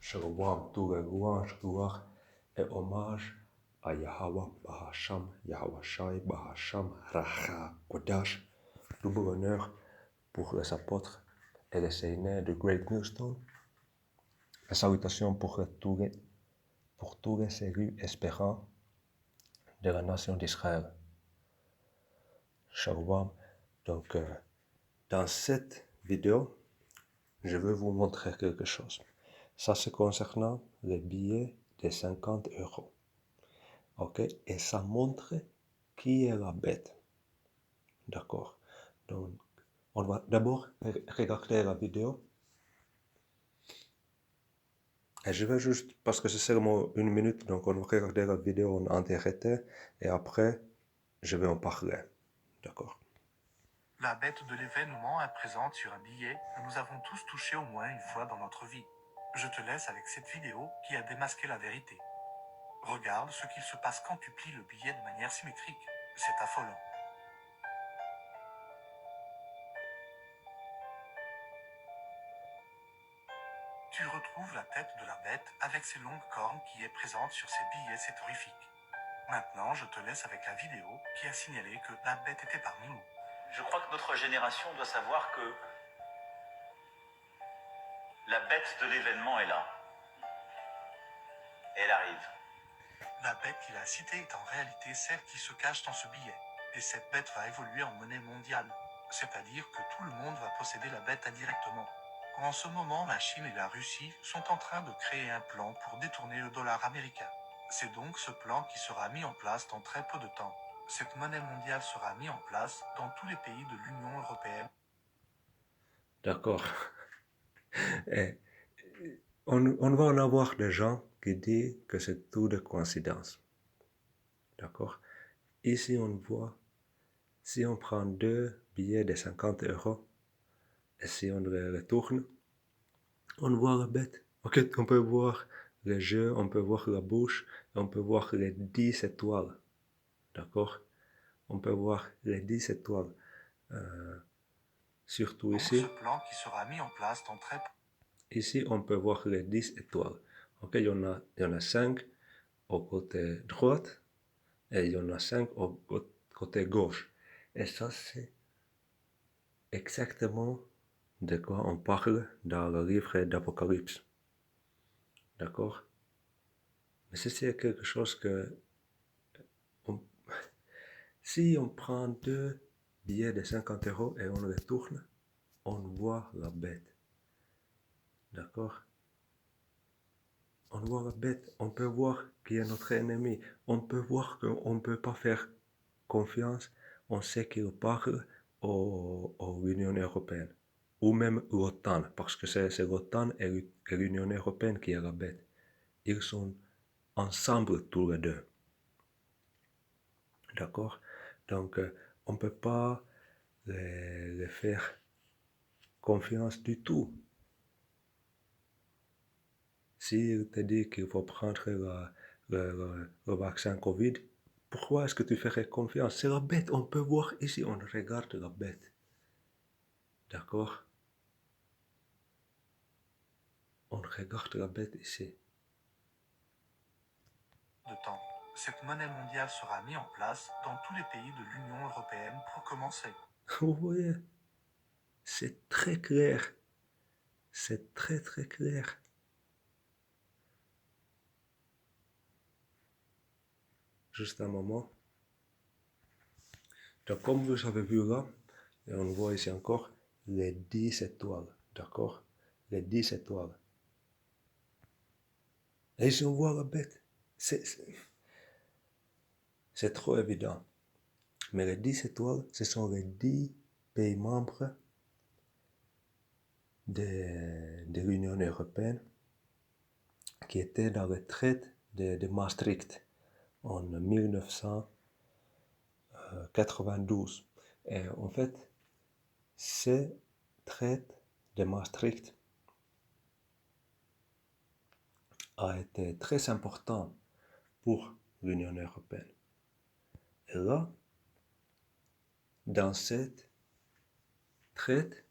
Shalom, tout les louanges, gloire et hommage à Yahweh Bahasham, Yahweh Shai Bahasham, Racha Kodash. Double honneur pour les apôtres et les seigneurs de Great Millstone. La salutation pour tous les élus espérants de la nation d'Israël. Shalom. Donc, dans cette vidéo, je vais vous montrer quelque chose. Ça, c'est concernant les billets de 50 euros. Ok? Et ça montre qui est la bête. D'accord? Donc, on va d'abord regarder la vidéo. Et je vais juste, parce que c'est seulement 1 minute, donc on va regarder la vidéo en entièreté et après, je vais en parler. D'accord? La bête de l'événement est présente sur un billet que nous avons tous touché au moins une fois dans notre vie. Je te laisse avec cette vidéo qui a démasqué la vérité. Regarde ce qu'il se passe quand tu plies le billet de manière symétrique. C'est affolant. Tu retrouves la tête de la bête avec ses longues cornes qui est présente sur ces billets, c'est horrifique. Maintenant, je te laisse avec la vidéo qui a signalé que la bête était parmi nous. Je crois que notre génération doit savoir que la bête de l'événement est là. Elle arrive. La bête qu'il a citée est en réalité celle qui se cache dans ce billet. Et cette bête va évoluer en monnaie mondiale. C'est-à-dire que tout le monde va posséder la bête indirectement. En ce moment, la Chine et la Russie sont en train de créer un plan pour détourner le dollar américain. C'est donc ce plan qui sera mis en place dans très peu de temps. Cette monnaie mondiale sera mise en place dans tous les pays de l'Union européenne. D'accord. Et on va en avoir des gens qui disent que c'est tout de coïncidence. D'accord? Ici, on voit, si on prend 2 billets de 50 euros, et si on les retourne, on voit la bête. Ok, on peut voir les yeux, on peut voir la bouche, et on peut voir les 10 étoiles. D'accord? On peut voir les 10 étoiles. Surtout Donc ici. ce plan qui sera mis en place dans très peu. Ici, on peut voir les 10 étoiles. Ok, il y en a 5 au côté droite et il y en a 5 au côté gauche. Et ça, c'est exactement de quoi on parle dans le livre d'Apocalypse. D'accord? Mais c'est quelque chose que... si on prend 2 billets de 50 euros et on les tourne, on voit la bête. D'accord? On voit la bête, on peut voir qui est notre ennemi, on peut voir qu'on ne peut pas faire confiance, on sait qu'il parle à l'Union européenne, ou même l'OTAN, parce que c'est l'OTAN et l'Union européenne qui est la bête. Ils sont ensemble tous les deux. D'accord? Donc, on ne peut pas les faire confiance du tout. S'il te dit qu'il faut prendre le vaccin Covid, pourquoi est-ce que tu ferais confiance? C'est la bête, on peut voir ici, on regarde la bête. D'accord? On regarde la bête ici. De temps. Cette monnaie mondiale sera mise en place dans tous les pays de l'Union européenne pour commencer. Vous voyez? C'est très clair. C'est très très clair. Juste un moment. Donc comme vous avez vu là, et on voit ici encore les 10 étoiles. D'accord? Les 10 étoiles. Et ici on voit la bête. C'est trop évident. Mais les 10 étoiles, ce sont les 10 pays membres de l'Union européenne qui étaient dans le traité de Maastricht en 1992. Et en fait, ce traité de Maastricht a été très important pour l'Union européenne. Et là, dans cette traité,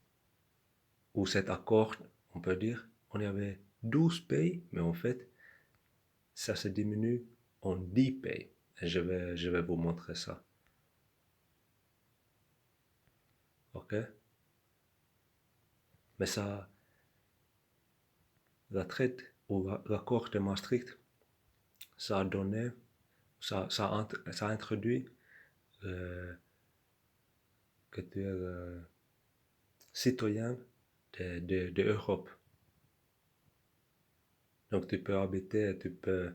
ou cet accord, on peut dire, on y avait 12 pays, mais en fait, ça se diminue en 10 pays. Et je vais vous montrer ça. Ok? Mais ça, la traite ou l'accord de Maastricht, ça a donné, ça a introduit que tu es citoyen de Europe. Donc tu peux habiter, tu peux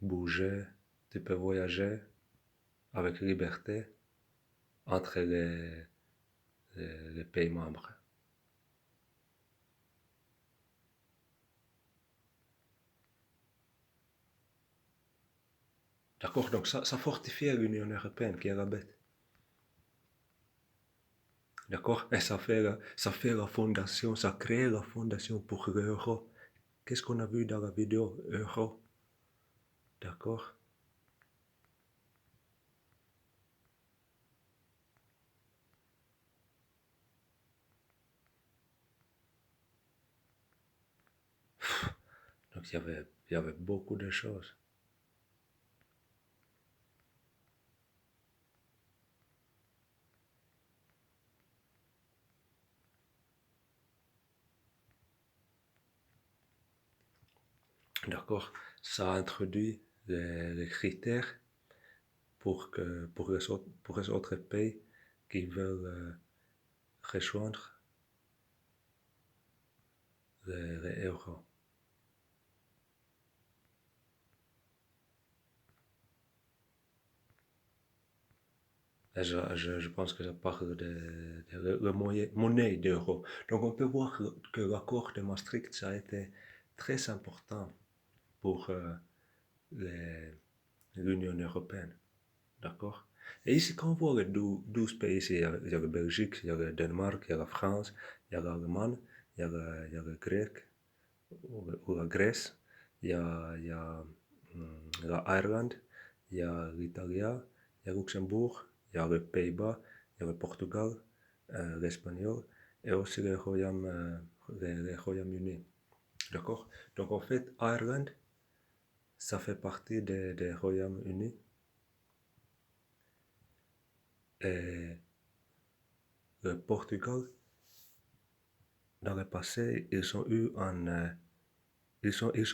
bouger, tu peux voyager avec liberté entre les pays membres. D'accord? Donc ça fortifie l'Union européenne qui est la bête. D'accord? Et ça fait la fondation, ça crée la fondation pour l'euro. Qu'est-ce qu'on a vu dans la vidéo? Euro. D'accord? Donc il y avait beaucoup de choses. D'accord? Ça a introduit les critères pour les autres pays qui veulent rejoindre l'euro. Je pense que ça parle de la monnaie d'euro. Donc on peut voir que l'accord de Maastricht, ça a été très important pour l'Union européenne. D'accord? Et ici, quand on voit les 12 pays, il y a la Belgique, il y a le Danemark, il y a la France, il y a l'Allemagne, il y a le Grec, ou la Grèce, il y a l'Irlande, il y a l'Italie, il y a Luxembourg, il y a les Pays-Bas, il y a le Portugal, l'Espagnol, et aussi le Royaume-Uni. D'accord? Donc en fait, Irlande, ça fait partie des Royaumes-Unis. Et le Portugal, dans le passé, ils ont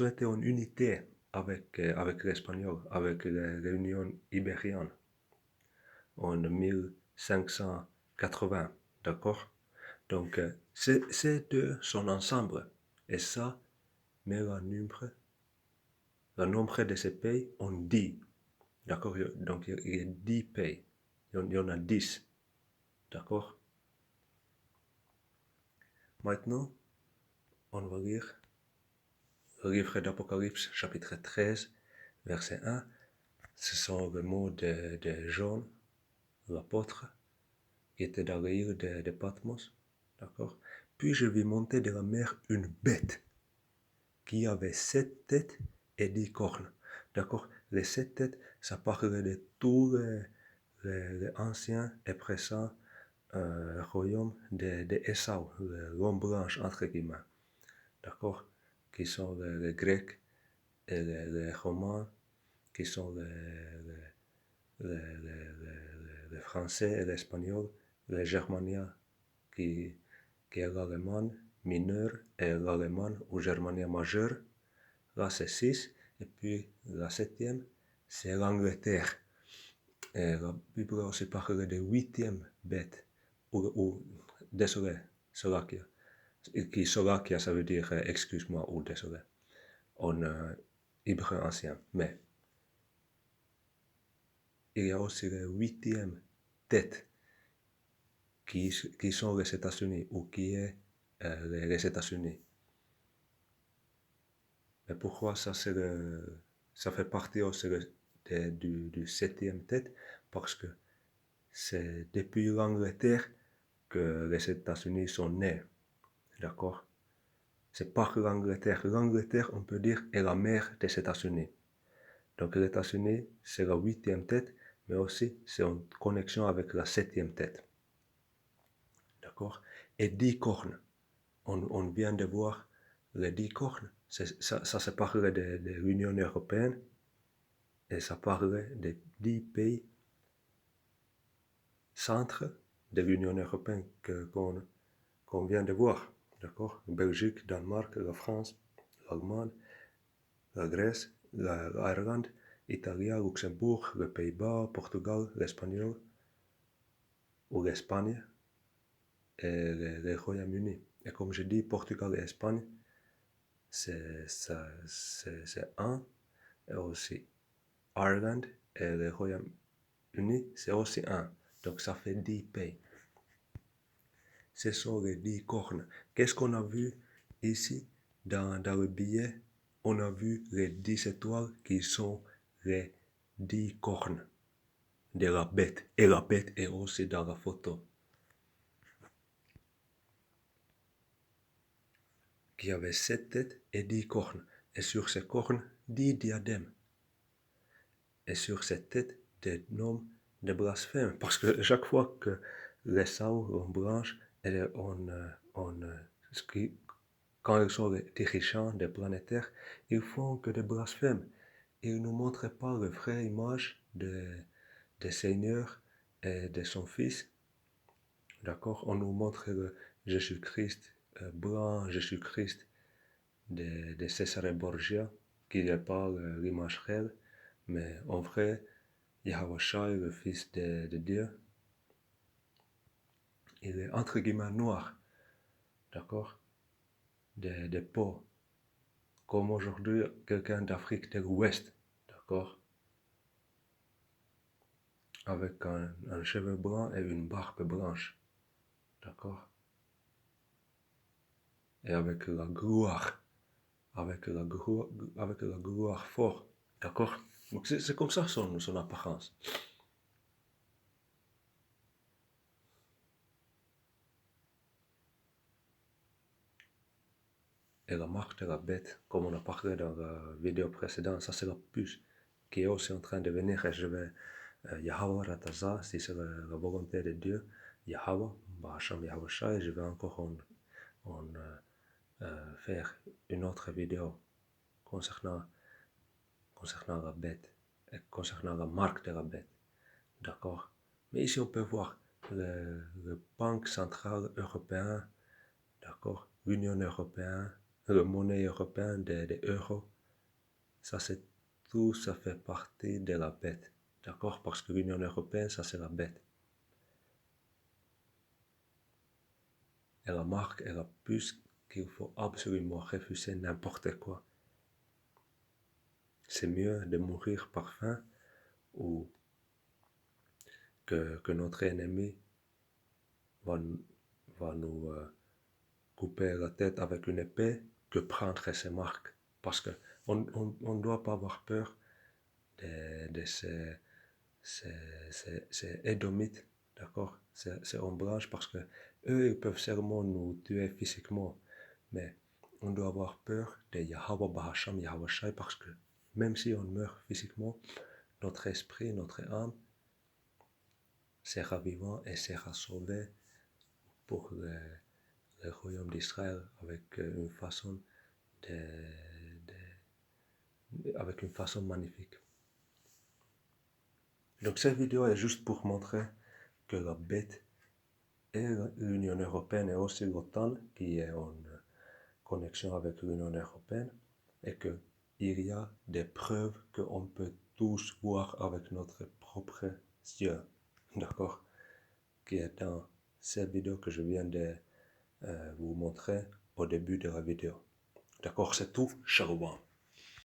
été en unité avec l'espagnol, avec l'Union ibérienne en 1580, d'accord? Donc, ces deux sont ensemble, et ça met le nombre de ces pays en 10, d'accord? Donc, il y a 10 pays, il y en a 10, d'accord? Maintenant, on va lire le livre d'Apocalypse, chapitre 13, verset 1. Ce sont les mots de Jean, l'apôtre, qui était dans l'île de Patmos. D'accord? Puis je vis monter de la mer une bête qui avait 7 têtes et 10 cornes. D'accord? Les 7 têtes, ça parle de tous les anciens et présents royaumes d'Esau, l'homme blanche, entre guillemets. D'accord? Qui sont les Grecs et les Romains, qui sont les Français et les Espagnols, les Germaniens, qui est l'allemand mineur et l'allemand ou germanien majeur. Là, c'est 6. Et puis, la septième, c'est l'Angleterre. Et la Bible aussi parle de 8e bête. Désolé, Slovaquia. Slovaquia, ça veut dire excuse-moi ou désolé. En hébreu ancien. Mais il y a aussi la 8e tête qui sont les États-Unis ou qui est les États-Unis. Mais pourquoi ça fait partie aussi du 7e tête? Parce que c'est depuis l'Angleterre que les États-Unis sont nés. D'accord? C'est par l'Angleterre. L'Angleterre, on peut dire, est la mère des États-Unis. Donc les États-Unis, c'est la 8e tête, mais aussi c'est en connexion avec la 7e tête. D'accord? Et 10 cornes. on vient de voir les 10 cornes. Ça se parlait de l'Union européenne et ça parlait des 10 pays centres de l'Union européenne qu'on vient de voir. D'accord? Belgique, Danemark, la France, l'Allemagne, la Grèce, l'Irlande, Italie, Luxembourg, les Pays-Bas, Portugal, l'Espagnol ou l'Espagne et le Royaume-Uni. Et comme je dis, Portugal et Espagne, c'est un, et aussi Ireland et le Royaume-Uni, c'est aussi un. Donc ça fait 10 pays. Ce sont les 10 cornes. Qu'est-ce qu'on a vu ici dans le billet? On a vu les 10 étoiles qui sont les 10 cornes de la bête. Et la bête est aussi dans la photo. Qui avait 7 têtes et 10 cornes. Et sur ces cornes, 10 diadèmes. Et sur ces têtes, des noms de blasphème. Parce que chaque fois que les saules, on blanche, et quand ils sont les dirigeants des planétaires, ils font que des blasphèmes. Ils ne nous montrent pas la vraie image de Seigneur et de son Fils. D'accord? On nous montre le Jésus-Christ blanc, Jésus-Christ de César Borgia, qui n'est pas l'image réelle, mais en vrai, Yahweh Shai, le Fils de Dieu, il est entre guillemets noir, d'accord? De peau, comme aujourd'hui quelqu'un d'Afrique de l'Ouest, d'accord? Avec un cheveu blanc et une barbe blanche, d'accord? Et avec la gloire fort, d'accord? Donc c'est comme ça son apparence. Et la marque de la bête, comme on a parlé dans la vidéo précédente, ça c'est la puce qui est aussi en train de venir et je vais Yahweh Rataza, si c'est la volonté de Dieu, Yahweh, Bahasham Yahweh Shai, je vais encore faire une autre vidéo concernant la bête et concernant la marque de la bête. D'accord? Mais ici on peut voir le Banque Centrale Européen, d'accord? L'Union Européenne, le monnaie européenne des euros, ça c'est tout, ça fait partie de la bête, d'accord? Parce que l'Union Européenne, ça c'est la bête. Et la marque est la puce qu'il faut absolument refuser n'importe quoi. C'est mieux de mourir par faim ou que notre ennemi va nous couper la tête avec une épée que prendre ses marques. Parce qu'on ne doit pas avoir peur de ces édomites, d'accord? Ces hommes blanches, parce que eux, ils peuvent seulement nous tuer physiquement. Mais on doit avoir peur de Yahweh Bahasham Yahweh Shai, parce que même si on meurt physiquement, notre esprit, notre âme sera vivant et sera sauvé pour le royaume d'Israël avec une façon avec une façon magnifique. Donc cette vidéo est juste pour montrer que la bête et l'Union européenne et aussi l'OTAN qui est en connexion avec l'Union européenne et qu'il y a des preuves qu'on peut tous voir avec notre propre yeux, d'accord, qui est dans cette vidéo que je viens de vous montrer au début de la vidéo. D'accord, c'est tout, shalom.